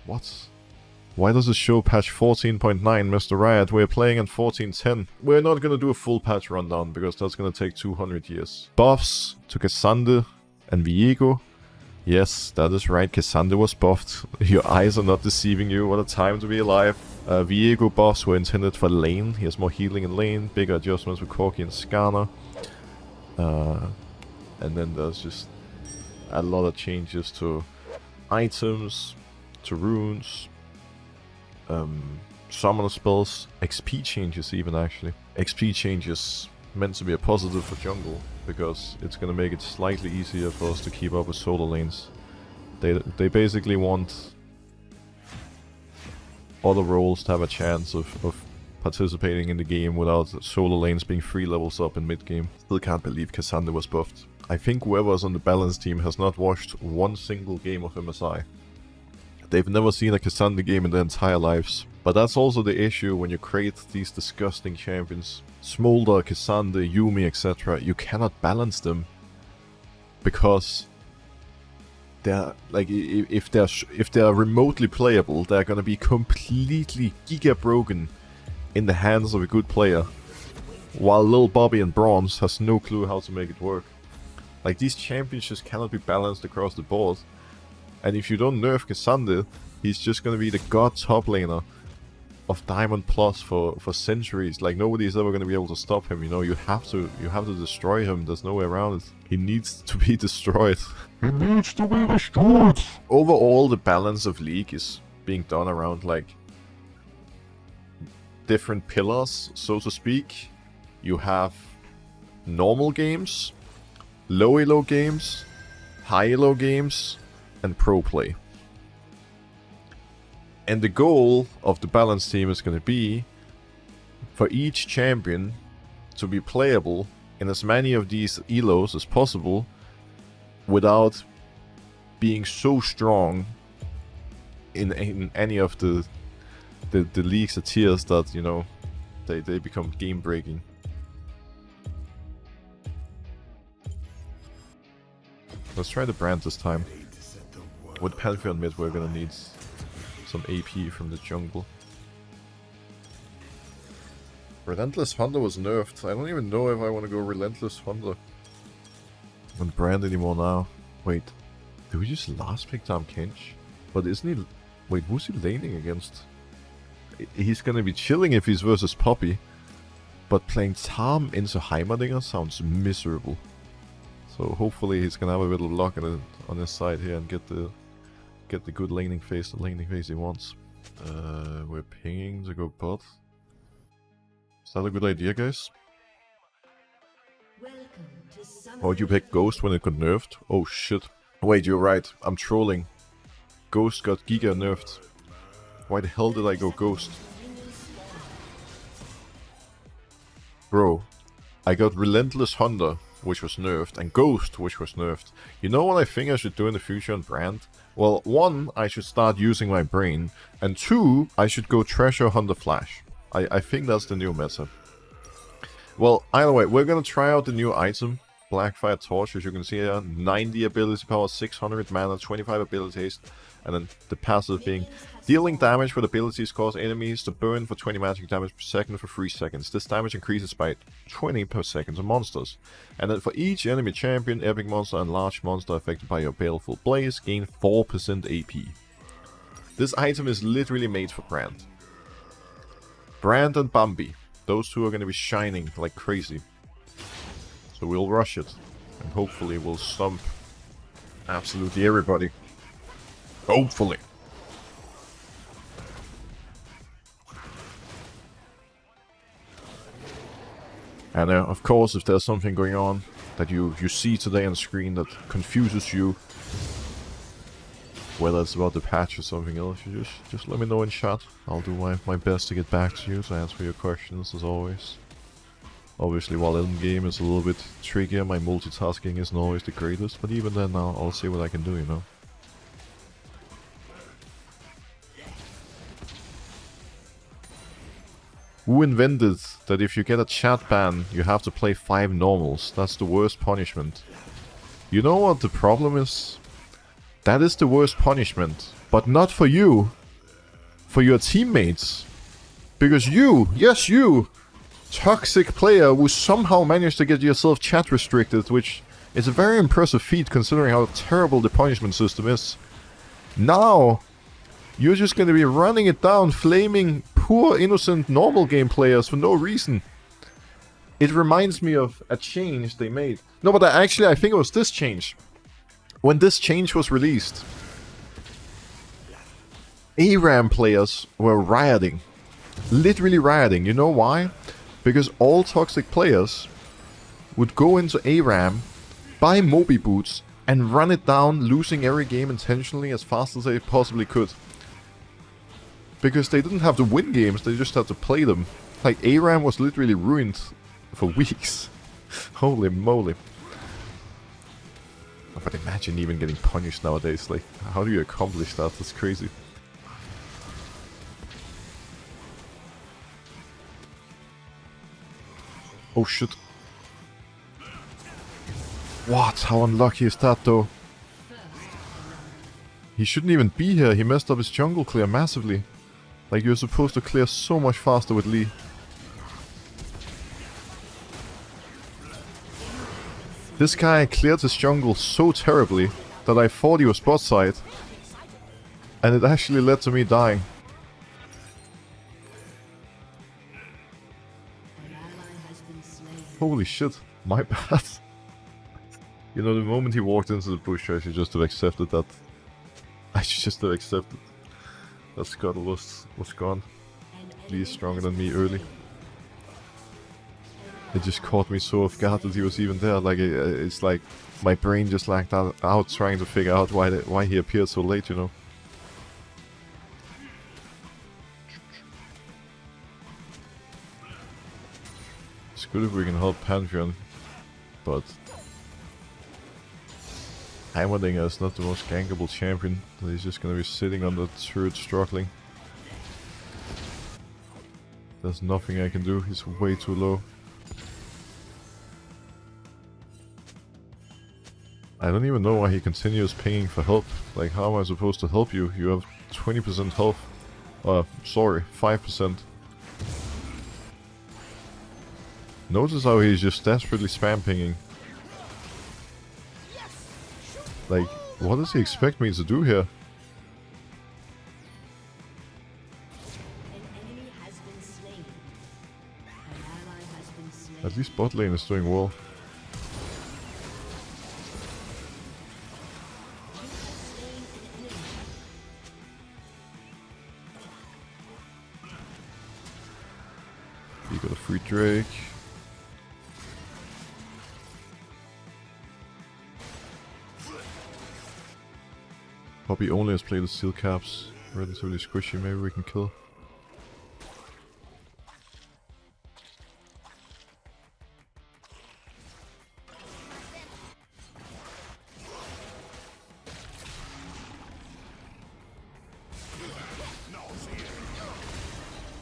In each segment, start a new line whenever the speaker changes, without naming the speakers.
What? Why does it show patch 14.9, Mr. Riot? We're playing in 14.10. We're not gonna do a full patch rundown, because that's gonna take 200 years. Buffs to Cassandra and Viego. Yes, that is right, Cassandra was buffed. Your eyes are not deceiving you, what a time to be alive. Viego buffs were intended for lane. He has more healing in lane, bigger adjustments with Corki and Skarner. And then there's just a lot of changes to items, to runes, summoner spells, XP changes even actually. XP changes meant to be a positive for jungle, because it's gonna make it slightly easier for us to keep up with solo lanes. They basically want other roles to have a chance of participating in the game without solo lanes being 3 levels up in mid game. Still can't believe Cassandra was buffed. I think whoever's on the balance team has not watched one single game of MSI. They've never seen a Cassandra game in their entire lives. But that's also the issue when you create these disgusting champions. Smolder, Cassandra, Yuumi, etc. You cannot balance them. Because they're like, if they're remotely playable, they're gonna be completely giga broken in the hands of a good player. While Lil Bobby and Bronze has no clue how to make it work. Like, these champions just cannot be balanced across the board. And if you don't nerf Cassandra, he's just gonna be the god top laner of Diamond Plus for centuries. Like, nobody's ever gonna be able to stop him, you know. You have to destroy him. There's no way around it. He needs to be destroyed. He needs to be destroyed! Overall, the balance of League is being done around, like, different pillars, so to speak. You have normal games, low elo games, high elo games, and pro play. And the goal of the balance team is going to be for each champion to be playable in as many of these elos as possible without being so strong in any of the leagues or tiers that, you know, they become game breaking. Let's try the brand this time. With Pantheon mid, we're gonna need some AP from the jungle. Relentless Hunter was nerfed. I don't even know if I want to go Relentless Hunter on brand anymore now. Wait, did we just last pick Tam Kench? But isn't he... Wait, who's he laning against? He's gonna be chilling if he's versus Poppy. But playing Tam into Heimerdinger sounds miserable. So hopefully he's gonna have a bit of luck on his side here and get the good laning phase, the laning phase he wants. We're pinging to go bot. Is that a good idea, guys? Why'd you pick Ghost when it got nerfed? Oh shit. Wait, you're right. I'm trolling. Ghost got giga nerfed. Why the hell did I go Ghost? Bro, I got Relentless Hunter, which was nerfed, and Ghost, which was nerfed. You know what I think I should do in the future on brand? Well, 1, I should start using my brain, and 2, I should go Treasure Hunter Flash. I think that's the new meta. Well, either way, we're gonna try out the new item, Blackfire Torch, as you can see here. 90 ability power, 600 mana, 25 ability haste, and then the passive being dealing damage with abilities cause enemies to burn for 20 magic damage per second for 3 seconds. This damage increases by 20 per second on monsters. And then for each enemy champion, epic monster, and large monster affected by your baleful blaze gain 4% AP. This item is literally made for Brand. Brand and Bambi. Those two are going to be shining like crazy. So we'll rush it. And hopefully we'll stomp absolutely everybody. Hopefully. And of course, if there's something going on that you see today on screen that confuses you, whether it's about the patch or something else, you just let me know in chat. I'll do my best to get back to you, to answer your questions as always. Obviously, while in game is a little bit trickier, my multitasking isn't always the greatest, but even then I'll see what I can do, you know. Who invented that if you get a chat ban, you have to play 5 normals? That's the worst punishment. You know what the problem is? That is the worst punishment, but not for you. for your teammates. Because you, yes you, toxic player who somehow managed to get yourself chat restricted, which is a very impressive feat considering how terrible the punishment system is. Now, you're just gonna be running it down, flaming poor, innocent, normal game players for no reason. It reminds me of a change they made. No, but I think it was this change. When this change was released, ARAM players were rioting. Literally rioting. You know why? Because all toxic players would go into ARAM, buy Mobi boots, and run it down, losing every game intentionally as fast as they possibly could. Because they didn't have to win games, they just had to play them. Like, ARAM was literally ruined for weeks. Holy moly. But imagine even getting punished nowadays. Like, how do you accomplish that? That's crazy. Oh shit. What? How unlucky is that though? He shouldn't even be here. He messed up his jungle clear massively. Like, you're supposed to clear so much faster with Lee. This guy cleared his jungle so terribly that I thought he was bot side. And it actually led to me dying. Holy shit, my bad. You know, the moment he walked into the bush, I should just have accepted that. I should just have accepted that Scuttle was gone. Lee is stronger than me early. It just caught me so off guard that he was even there. Like, it's like my brain just lagged out trying to figure out why he appeared so late, you know. It's good if we can help Pantheon, but Heimerdinger is not the most gankable champion. He's just gonna be sitting on the turret struggling. There's nothing I can do, he's way too low. I don't even know why he continues pinging for help. Like, how am I supposed to help you? You have 20% health. Sorry, 5%. Notice how he's just desperately spam pinging. Like, what does he expect me to do here? At least bot lane is doing well. You got a free Drake. Poppy only has played the steel caps. Relatively squishy, maybe we can kill.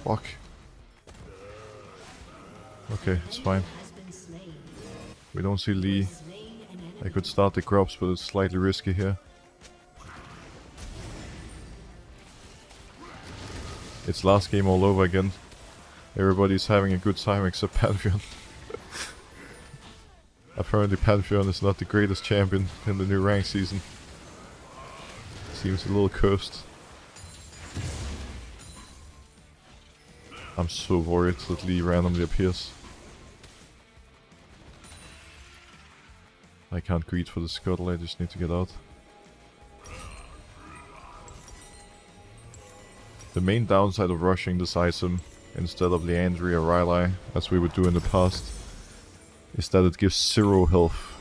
Fuck. Okay, it's fine. We don't see Lee. I could start the crops, but it's slightly risky here. It's last game all over again. Everybody's having a good time except Pantheon. Apparently Pantheon is not the greatest champion in the new rank season. Seems a little cursed. I'm so worried that Lee randomly appears. I can't greet for the scuttle, I just need to get out. The main downside of rushing this item instead of Leandry or Rylai, as we would do in the past, is that it gives 0 health.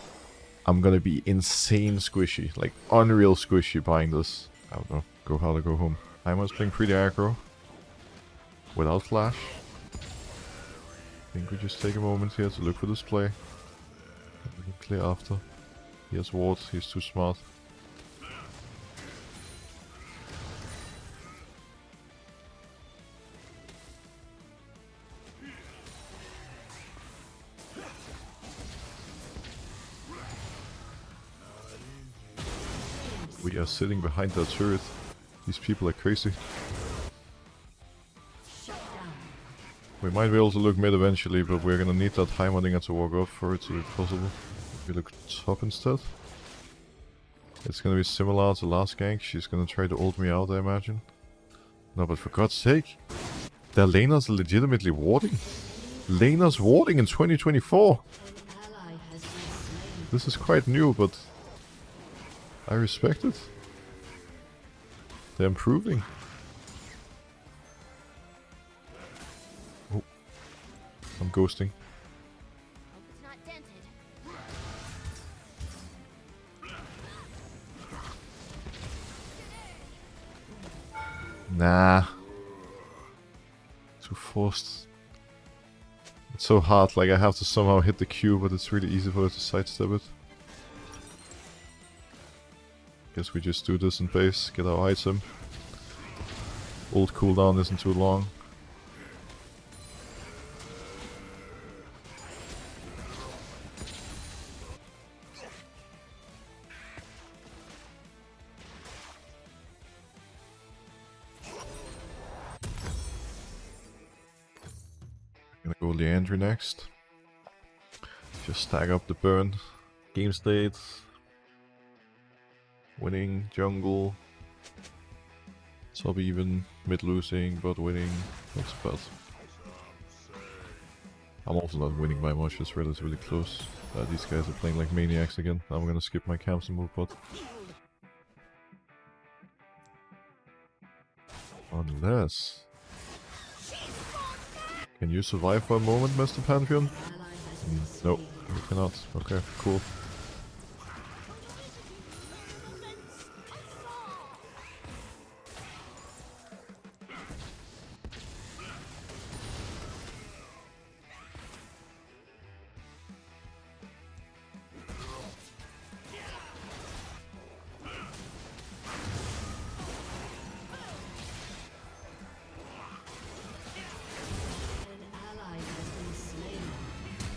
I'm gonna be insane squishy, like unreal squishy buying this. I don't know, go hard or go home. Heimer's playing pretty aggro. Without flash. I think we just take a moment here to look for this play. We can clear after. He has wards, he's too smart. We are sitting behind that turret. These people are crazy. We might be able to look mid eventually, but we're gonna need that Heimerdinger to walk up for it to be possible. If we look top instead. It's gonna be similar to last gank. She's gonna try to ult me out, I imagine. No, but for God's sake. Their laners are legitimately warding. Laners warding in 2024. This is quite new, but I respect it. They're improving. Oh. I'm ghosting. Nah. Too forced. It's so hard, like I have to somehow hit the Q, but it's really easy for her to sidestep it. Guess we just do this in base, get our item. Ult cooldown isn't too long. Gonna go Leandry next. Just stack up the burn. Game state. Winning, jungle. Top even, mid losing, but winning. Not so bad. I'm also not winning by much, it's relatively close. These guys are playing like maniacs again. I'm gonna skip my camps and move bot. Unless... Can you survive for a moment, Mr. Pantheon? No, you cannot. Okay, cool.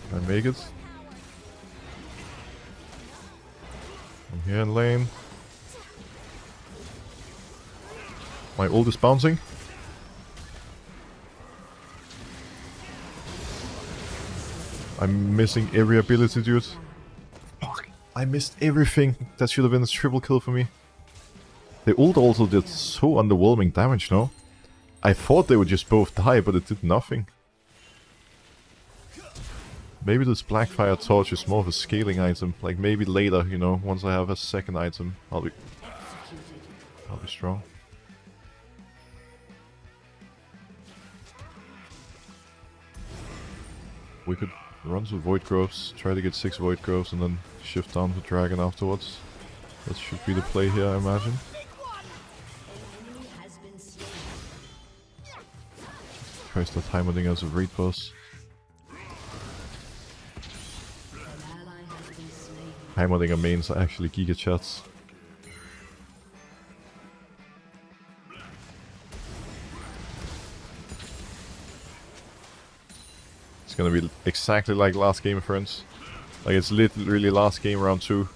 Can I make it? I'm here in lane. My ult is bouncing. I'm missing every ability, dude. Fuck, I missed everything. That should have been a triple kill for me. The ult also did so underwhelming damage, no? I thought they would just both die, but it did nothing. Maybe this Blackfire Torch is more of a scaling item. Like maybe later, you know, once I have a second item, I'll be strong. We could run to Void Groves, try to get 6 Void Groves and then shift down to Dragon afterwards. That should be the play here, I imagine. Tries that Heimerdinger as a raid boss. Heimerdinger mains are actually Giga Chats. It's gonna be exactly like last game, friends. Like it's literally last game, round 2.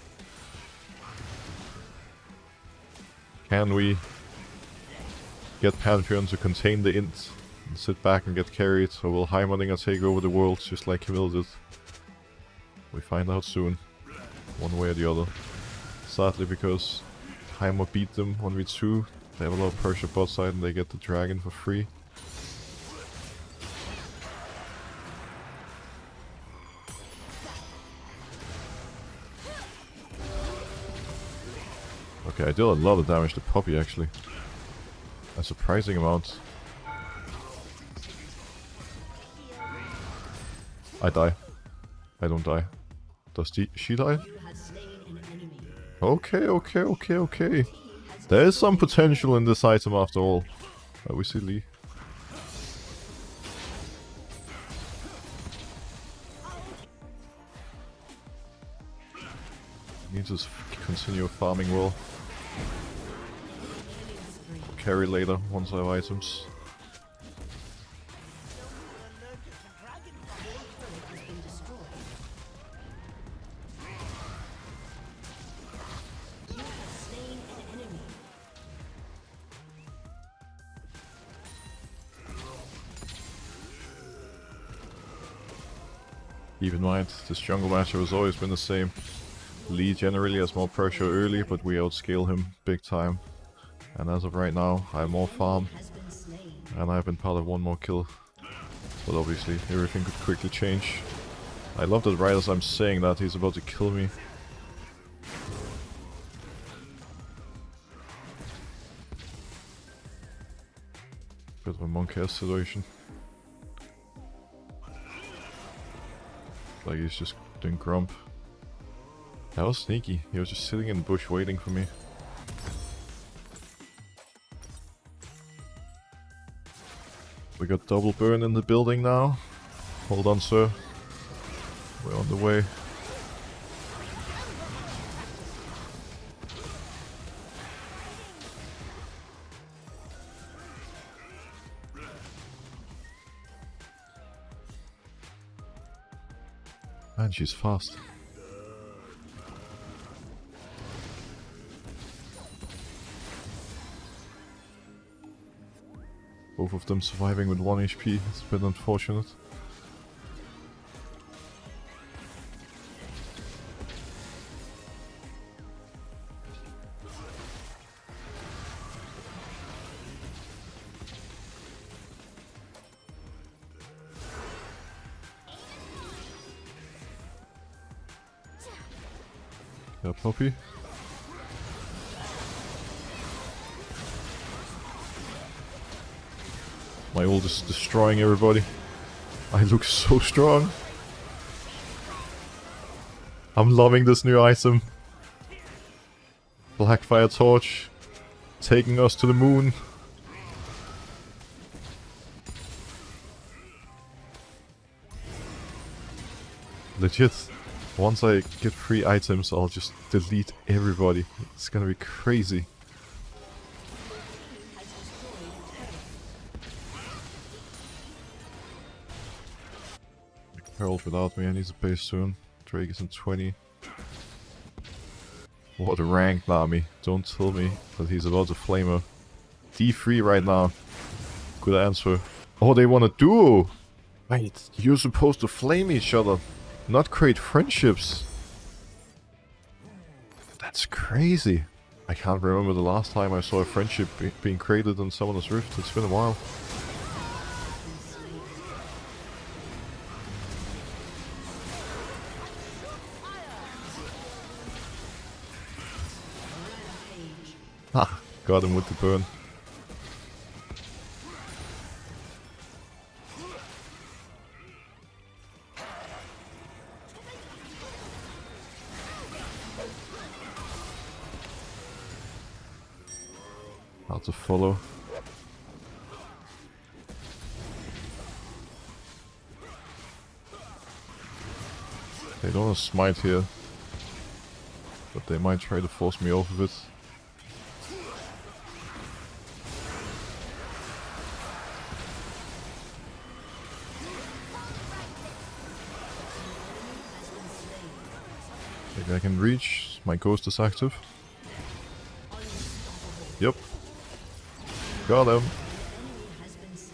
Can we get Pantheon to contain the int and sit back and get carried, or will Heimerdinger take over the world just like Camille did? We find out soon. One way or the other. Sadly, because Heimer beat them 1v2, they have a lot of pressure bot side and they get the dragon for free. Okay, I did a lot of damage to Poppy actually. A surprising amount. I die. I don't die. Does she die? Okay. There is some potential in this item after all. We see Lee. Need to continue farming well. Carry later once I have items. Keep in mind, this jungle matchup has always been the same. Lee generally has more pressure early, but we outscale him big time. And as of right now, I have more farm, and I've been part of one more kill. But obviously, everything could quickly change. I love that right as I'm saying that, he's about to kill me. Bit of a monkey-ass situation. Like he's just doing grump. That was sneaky. He was just sitting in the bush waiting for me. We got double burn in the building now. Hold on, sir. We're on the way. Man, she's fast. Both of them surviving with 1 HP. It's a bit unfortunate. Yeah, Poppy. My ult is destroying everybody. I look so strong. I'm loving this new item. Blackfire Torch. Taking us to the moon. Legit. Once I get free items, I'll just delete everybody. It's gonna be crazy. Herald without me, I need to pay soon. Drake is in 20. What a rank, Nami. Don't tell me that he's about to flame her. D3 right now. Good answer. Oh, they want a duo! Wait, you're supposed to flame each other, not create friendships. That's crazy. I can't remember the last time I saw a friendship being created on Summoner's Rift. It's been a while. Ha! Got him with the burn. Hard to follow. They don't have smite here, but they might try to force me off of it. Maybe I can reach. My ghost is active. Yep. Got him.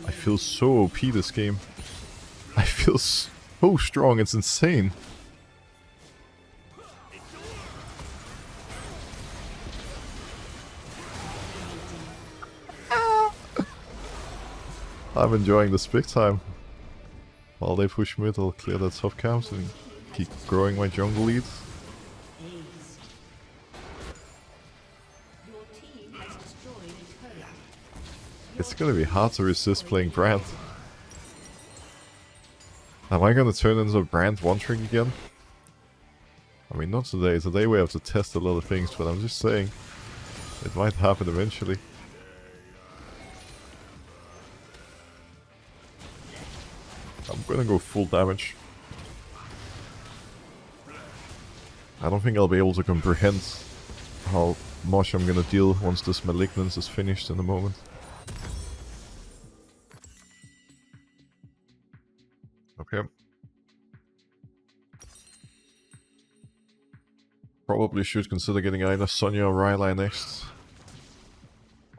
I feel so OP this game. I feel so strong, it's insane. I'm enjoying this big time. While they push mid, I'll clear that top camps and keep growing my jungle lead. It's gonna be hard to resist playing Brand. Am I gonna turn into a Brand one-trick again? I mean, not today. Today we have to test a lot of things, but I'm just saying, it might happen eventually. I'm gonna go full damage. I don't think I'll be able to comprehend how much I'm gonna deal once this Malignance is finished in a moment. Okay. Probably should consider getting either Sonya or Rylai next.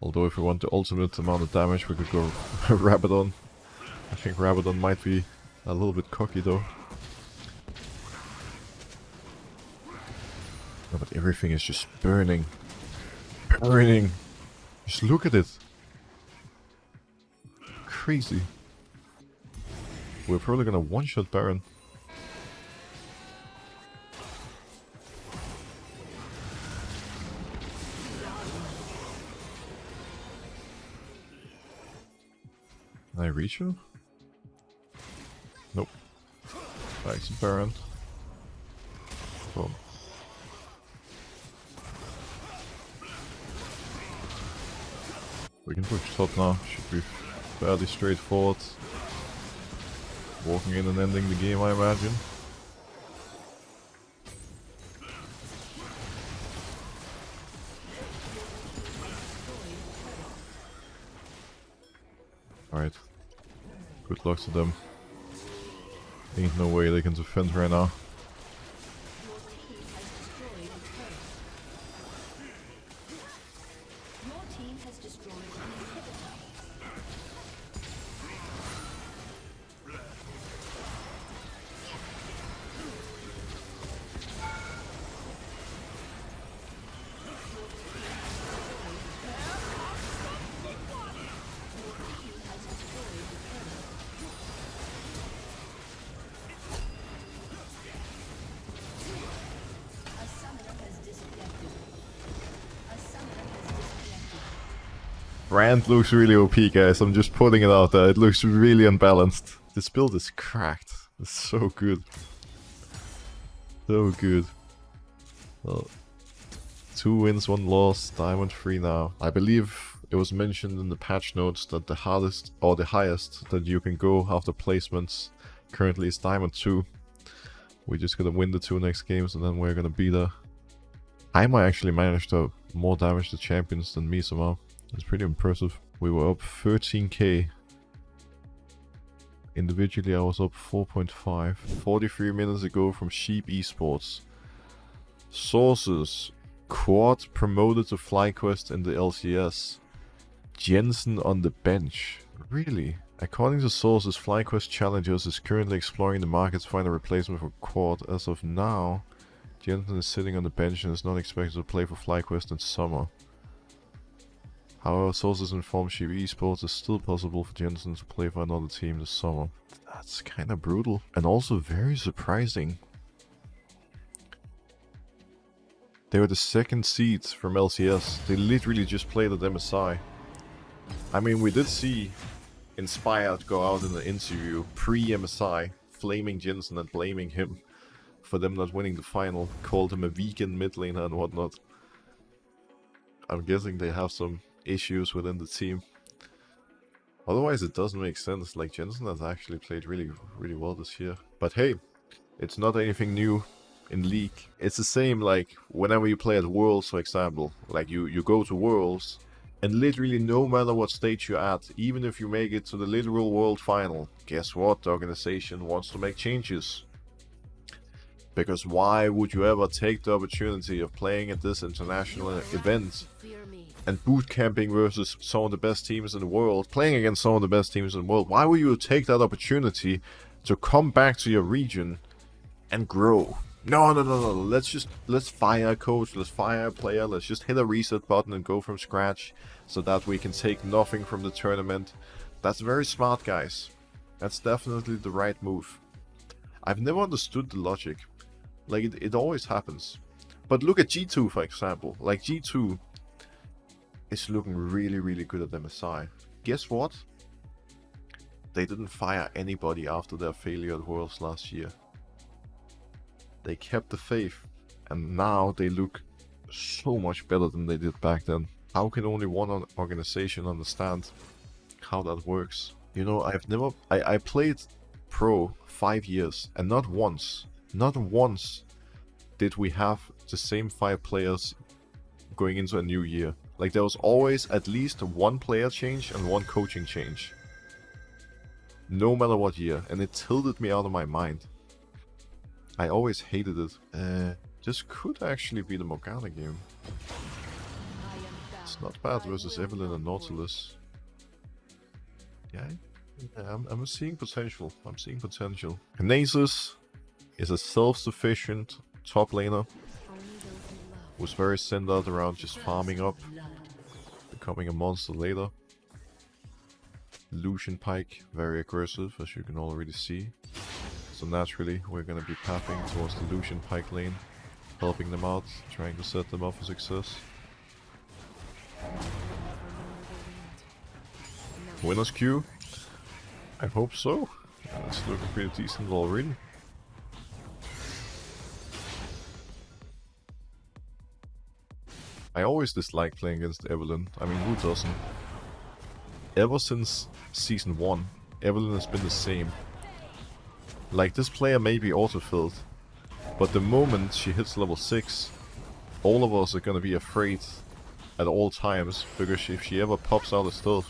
Although if we want the ultimate amount of damage, we could go Rabadon. I think Rabadon might be a little bit cocky though. No, but everything is just burning. Burning. Just look at it. Crazy. We're probably gonna one-shot Baron. Can I reach you? Nope. Back to Baron. Boom. We can push top now. Should be fairly straightforward. Walking in and ending the game, I imagine. Alright. Good luck to them. Ain't no way they can defend right now. Brand looks really OP, guys. I'm just putting it out there. It looks really unbalanced. This build is cracked. It's so good. So good. Well, 2 wins, 1 loss. Diamond 3 now. I believe it was mentioned in the patch notes that the hardest or the highest that you can go after placements currently is Diamond 2. We're just gonna win the 2 next games and then we're gonna be there. I might actually manage to more damage the champions than me somehow. It's pretty impressive. We were up 13k. Individually, I was up 4.5. 43 minutes ago from Sheep Esports. Sources. Quad promoted to FlyQuest in the LCS. Jensen on the bench. Really? According to sources, FlyQuest Challengers is currently exploring the market to find a replacement for Quad. As of now, Jensen is sitting on the bench and is not expected to play for FlyQuest in summer. However, sources inform Sheep Esports it's still possible for Jensen to play for another team this summer. That's kinda brutal. And also very surprising. They were the 2nd seed from LCS. They literally just played at MSI. I mean, we did see Inspired go out in the interview pre-MSI, flaming Jensen and blaming him for them not winning the final. Called him a vegan mid laner and whatnot. I'm guessing they have some issues within the team. Otherwise it doesn't make sense. Like, Jensen has actually played really well this year. But hey, it's not anything new in League. It's the same like whenever you play at Worlds, for example. Like you go to Worlds and literally no matter what stage you're at, even if you make it to the literal world final, guess what? The organization wants to make changes. Because why would you ever take the opportunity of playing at this international event and boot camping versus some of the best teams in the world, playing against some of the best teams in the world? Why would you take that opportunity to come back to your region and grow? No. Let's fire a coach, let's fire a player, let's just hit a reset button and go from scratch so that we can take nothing from the tournament. That's very smart, guys. That's definitely the right move. I've never understood the logic. Like, it always happens. But look at G2, for example. Like, G2 is looking really good at MSI. Guess what? They didn't fire anybody after their failure at Worlds last year. They kept the faith. And now they look so much better than they did back then. How can only one organization understand how that works? You know, I played pro 5 years, and not once did we have the same 5 players going into a new year. Like, there was always at least 1 player change and 1 coaching change. No matter what year, and it tilted me out of my mind. I always hated it. This could actually be the Morgana game. It's not bad versus Evelyn and Nautilus. Yeah, I'm seeing potential. I'm seeing potential. Nasus is a self-sufficient top laner. was very centered around just farming up, becoming a monster later. Lucian Pike, very aggressive, as you can already see. So naturally, we're gonna be pathing towards the Lucian Pike lane, helping them out, trying to set them up for success. Winner's queue? I hope so. It's looking pretty decent already. I always dislike playing against Evelynn. I mean, who doesn't? Ever since Season 1, Evelynn has been the same. Like, this player may be auto-filled, but the moment she hits level 6, all of us are gonna be afraid at all times, because if she ever pops out of stealth,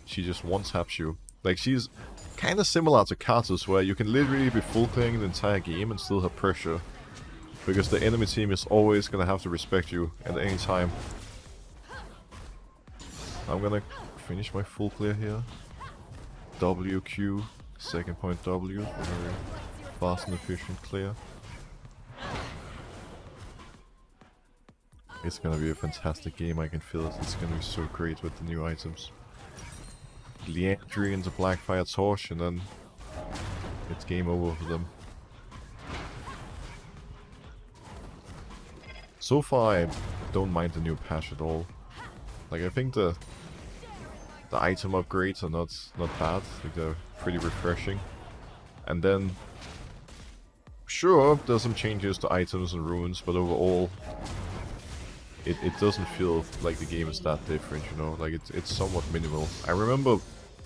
she just one-taps you. Like, she's kinda similar to Karthus, where you can literally be full clearing the entire game and still have pressure. Because the enemy team is always gonna have to respect you at any time. I'm gonna finish my full clear here. WQ, second point W, very fast and efficient clear. It's gonna be a fantastic game, I can feel it. It's gonna be so great with the new items. Leandry into Blackfire Torch, and then it's game over for them. So far, I don't mind the new patch at all. Like, I think the item upgrades are not bad. Like, they're pretty refreshing. And then, sure, there's some changes to items and runes, but overall, it doesn't feel like the game is that different, you know? Like, it's somewhat minimal. I remember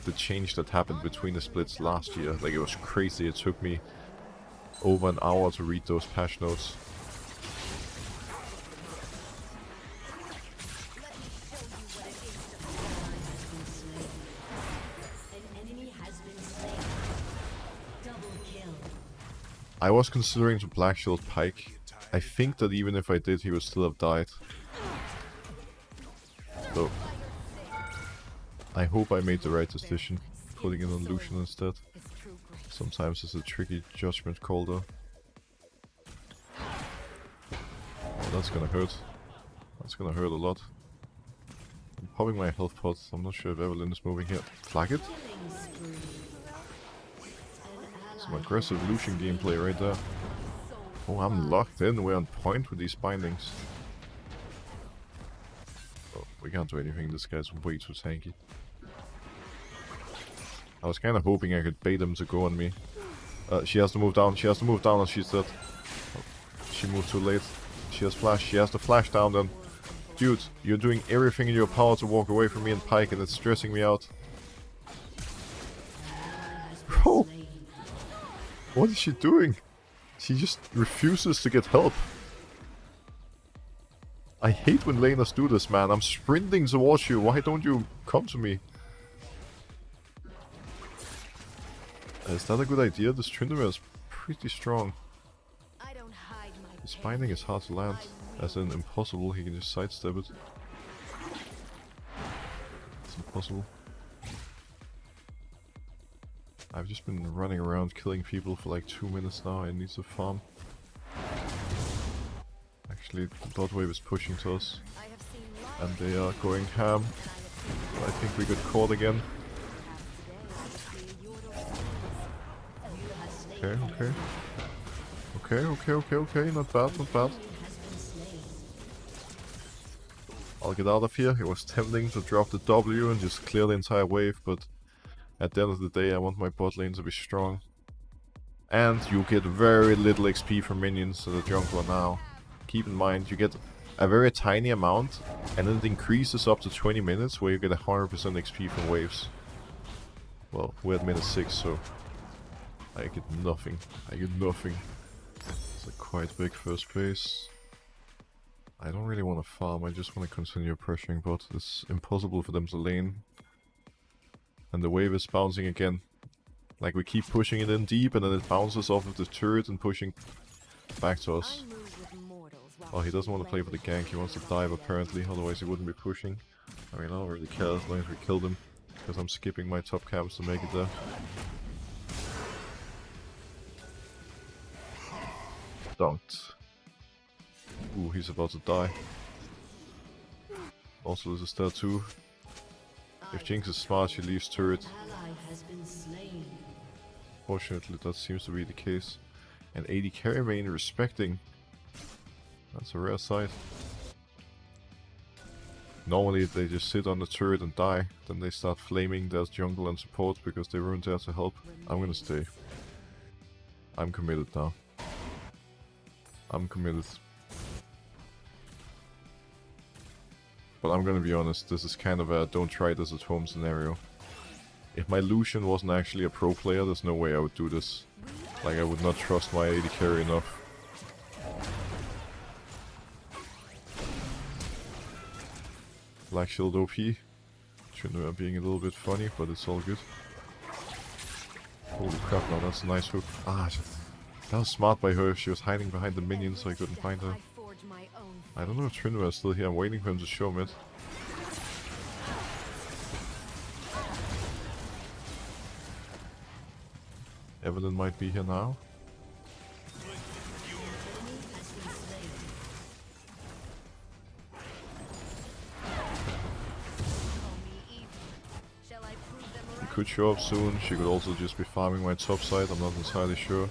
the change that happened between the splits last year. Like, it was crazy. It took me over an hour to read those patch notes. I was considering to Black Shield Pike. I think that even if I did, he would still have died. So, I hope I made the right decision, putting it on Lucian instead. Sometimes it's a tricky judgment call though. Oh, that's gonna hurt. That's gonna hurt a lot. I'm popping my health pots. I'm not sure if Evelynn is moving here. Flag it. Some aggressive Lucian gameplay right there. Oh, I'm locked in. We're on point with these bindings. Oh, we can't do anything. This guy's way too tanky. I was kind of hoping I could bait him to go on me. She has to move down. She has to move down and she's dead. Oh, she moved too late. She has flash. She has to flash down then. Dude, you're doing everything in your power to walk away from me and Pike, and it's stressing me out. Bro! What is she doing? She just refuses to get help. I hate when laners do this, man. I'm sprinting towards you. Why don't you come to me? Is that a good idea? This Tryndamere is pretty strong. His binding is hard to land. As in impossible, he can just sidestep it. It's impossible. I've just been running around killing people for like 2 minutes now. I need to farm. Actually, the bot wave is pushing to us. And they are going ham. I think we got caught again. Okay. Not bad, not bad. I'll get out of here. It was tempting to drop the W and just clear the entire wave, but at the end of the day, I want my bot lane to be strong. And you get very little XP from minions to the jungler now. Keep in mind, you get a very tiny amount, and then it increases up to 20 minutes where you get 100% XP from waves. Well, we're at minute 6, so I get nothing. It's a quite big first base. I don't really want to farm, I just want to continue pressuring bot. It's impossible for them to lane. And the wave is bouncing again. Like, we keep pushing it in deep and then it bounces off of the turret and pushing back to us. Oh, he doesn't want to play for the gank, he wants to dive apparently, otherwise he wouldn't be pushing. I mean, I don't really care as long as we killed him, because I'm skipping my top camps to make it there. Dunked. Ooh, he's about to die. Also, this is there too. If Jinx is smart, she leaves turret. Fortunately, that seems to be the case. And AD carry main respecting. That's a rare sight. Normally they just sit on the turret and die. Then they start flaming their jungle and support because they weren't there to help. I'm gonna stay. I'm committed now. I'm committed. But I'm gonna be honest, this is kind of a don't try this at home scenario. If my Lucian wasn't actually a pro player, there's no way I would do this. Like, I would not trust my AD carry enough. Black Shield OP. Shouldn't being a little bit funny, but it's all good. Holy crap, now that's a nice hook. Ah, that was smart by her. She was hiding behind the minions so I couldn't find her. I don't know if Trinua is still here. I'm waiting for him to show mid. Evelyn might be here now. She could show up soon. She could also just be farming my top side. I'm not entirely sure.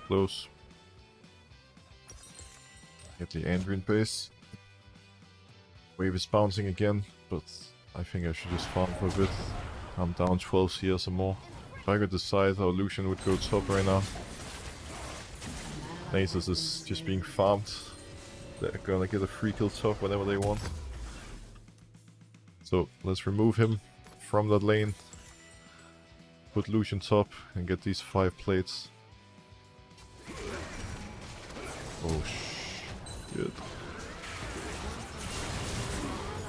Close. Get the Andrian base. Wave is bouncing again, but I think I should just farm for a bit. I'm down 12 CS or more. If I could decide how Lucian would go top right now. Nasus is just being farmed. They're gonna get a free kill top whenever they want. So let's remove him from that lane. Put Lucian top and get these 5 plates. Oh shit.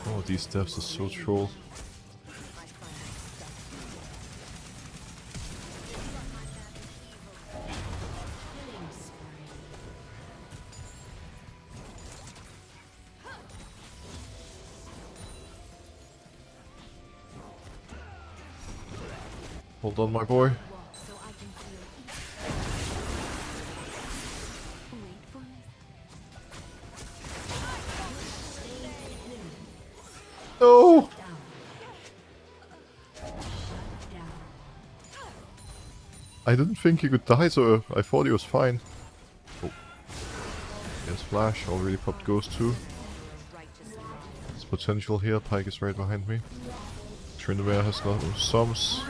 Oh, these steps are so troll. Hold on, my boy. No! I didn't think he could die, so I thought he was fine. Oh. Yes, Flash. Already popped Ghost too. There's potential here. Pyke is right behind me. Trinivere has no sums.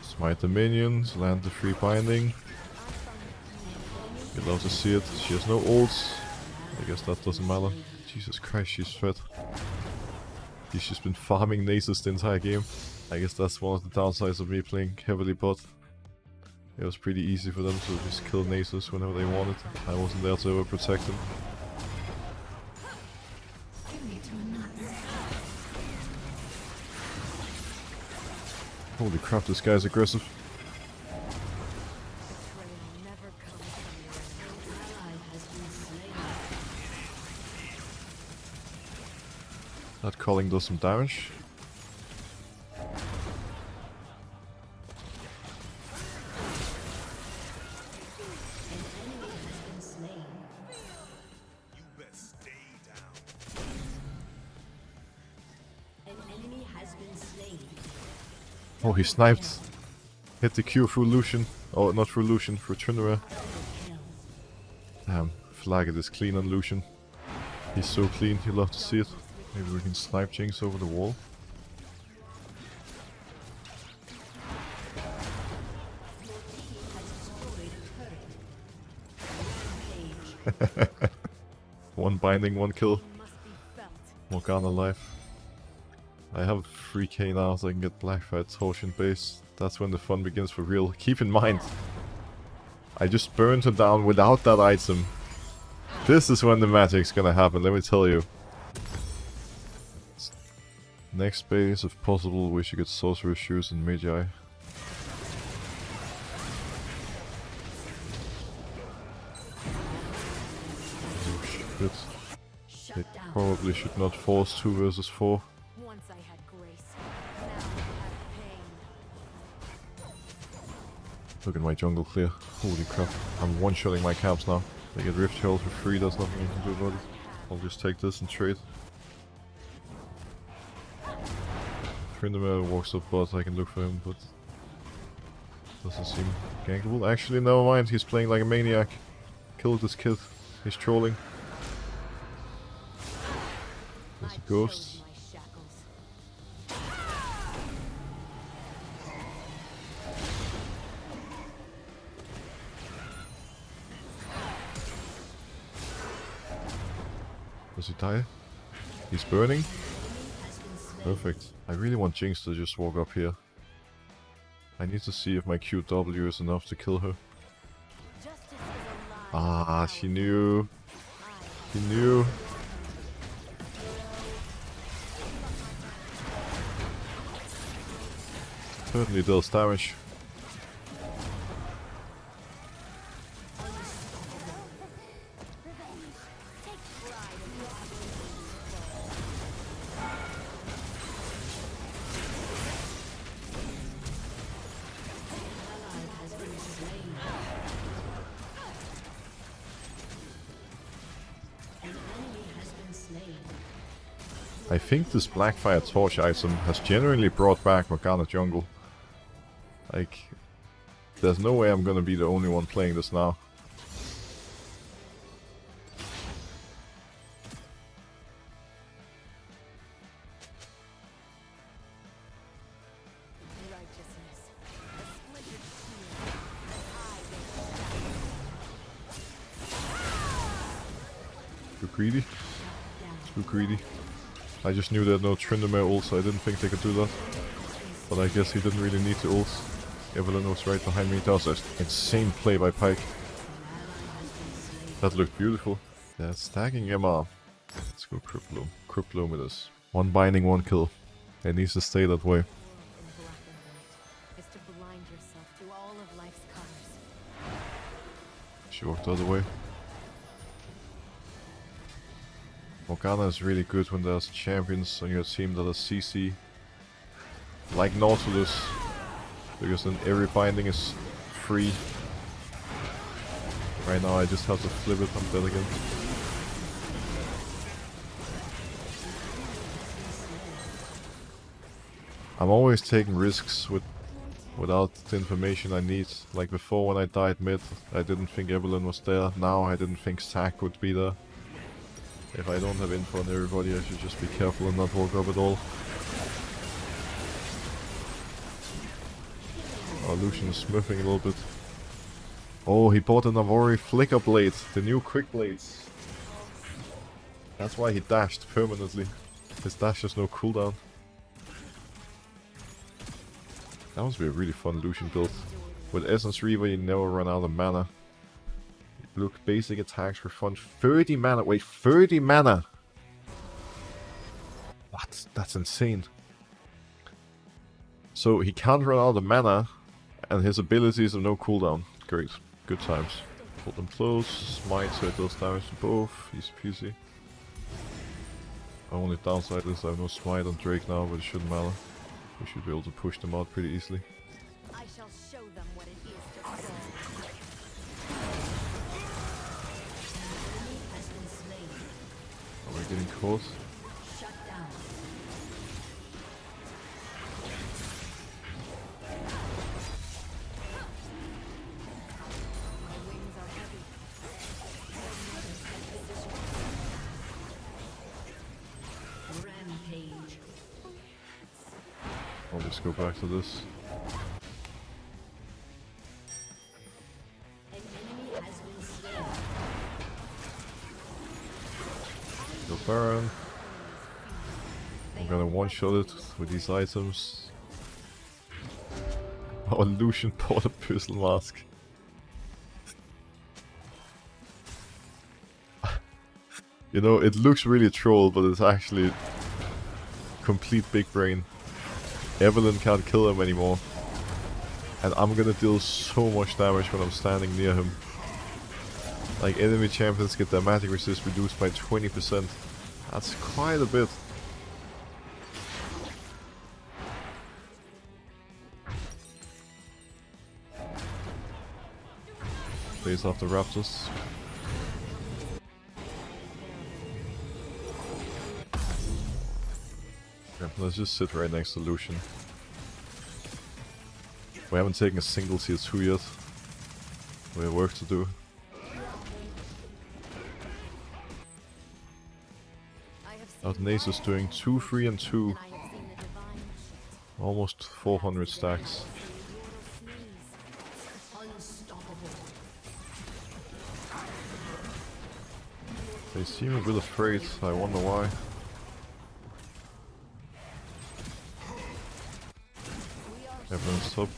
Smite the minions, land the free binding. You'd love to see it. She has no ults. I guess that doesn't matter. Jesus Christ, she's fed. She's just been farming Nasus the entire game. I guess that's one of the downsides of me playing heavily bot. It was pretty easy for them to just kill Nasus whenever they wanted. I wasn't there to ever protect him. Holy crap, this guy's aggressive. That calling does some damage. Oh, he sniped. Hit the Q through Lucian. Oh, not through Lucian, through Trinivere. Damn, Flagged is clean on Lucian. He's so clean, you love to see it. Maybe we can snipe Jinx over the wall. One binding, one kill. Morgana alive. I have 3k now, so I can get Blackfire Torsion base. That's when the fun begins for real. Keep in mind, I just burned her down without that item. This is when the magic's gonna happen, let me tell you. Next base, if possible, we should get Sorcerer Shoes and Magi. Probably should not force 2 versus 4.
Once I had grace, now I have pain.
Look at my jungle clear. Holy crap. I'm one-shotting my camps now. They get Rift Herald for free, there's nothing I can do about it. I'll just take this and trade. Tryndamere walks up bot, I can look for him, but doesn't seem gankable. Actually, never mind, he's playing like a maniac. Kill this kid. He's trolling. There's a ghost. Does he die? He's burning? Perfect. I really want Jinx to just walk up here. I need to see if my QW is enough to kill her. Ah, she knew. She knew. Certainly does damage. I think this Blackfire Torch item has genuinely brought back Morgana jungle. Like, there's no way I'm gonna be the only one playing this now. Too greedy. Too greedy. I just knew they had no Tryndamere ult, so I didn't think they could do that. But I guess he didn't really need to ult. Evelyn was right behind me. That was an insane play by Pyke. That looked beautiful. They're stacking MR. Let's go Cryptloom. Cryptloom with us. 1 binding, 1 kill. It needs to stay that way. She walked the other way. Morgana is really good when there's champions on your team that are CC. Like Nautilus. Because then every binding is free. Right now I just have to flip it, I'm dead again. I'm always taking risks without the information I need. Like before when I died mid, I didn't think Evelyn was there. Now I didn't think Zac would be there. If I don't have info on everybody, I should just be careful and not walk up at all. Oh, Lucian is smurfing a little bit. Oh, he bought a Navori Flicker Blade, the new quick blades. That's why he dashed permanently. His dash has no cooldown. That must be a really fun Lucian build. With Essence Reaver, you never run out of mana. Look, basic attacks for fun. 30 mana. Wait, 30 mana! What? That's insane. So he can't run out of mana, and his abilities have no cooldown. Great. Good times. Hold them close. Smite so it does damage to both. Easy peasy. Only downside is I have no smite on Drake now, but it shouldn't matter. We should be able to push them out pretty easily.
I shall show them what it is to fall.
Are we getting caught? I'll just go back to this. Go Baron. I'm gonna one-shot it with these items. Oh, Lucian bought a pistol mask. You know, it looks really troll, but it's actually complete big brain. Evelyn can't kill him anymore. And I'm gonna deal so much damage when I'm standing near him. Like, enemy champions get their magic resist reduced by 20%. That's quite a bit. Face off the Raptors. Yeah, let's just sit right next to Lucian. We haven't taken a single tier 2 yet. We have work to do. Out Nace is doing 2, 3 and 2. Almost 400 stacks. They seem a bit afraid, I wonder why. Everyone's top.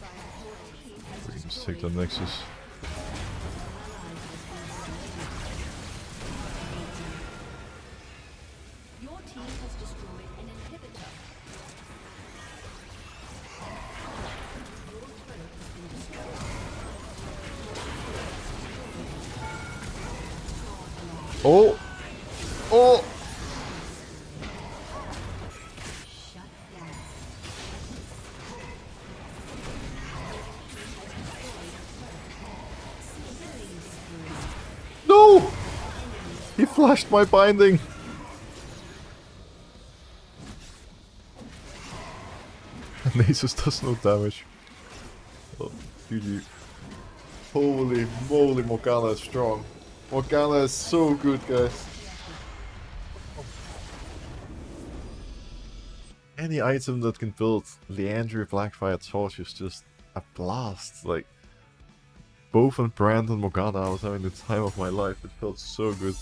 We can just take the Nexus.
Your team has destroyed an inhibitor.
Oh! Oh! No! He flashed my binding! Nasus does no damage. Oh, GG. Holy moly, Morgana is strong. Morgana is so good, guys. Any item that can build Leandria Blackfire Torch is just a blast. Like, both on Brand and Morgana, I was having the time of my life. It felt so good.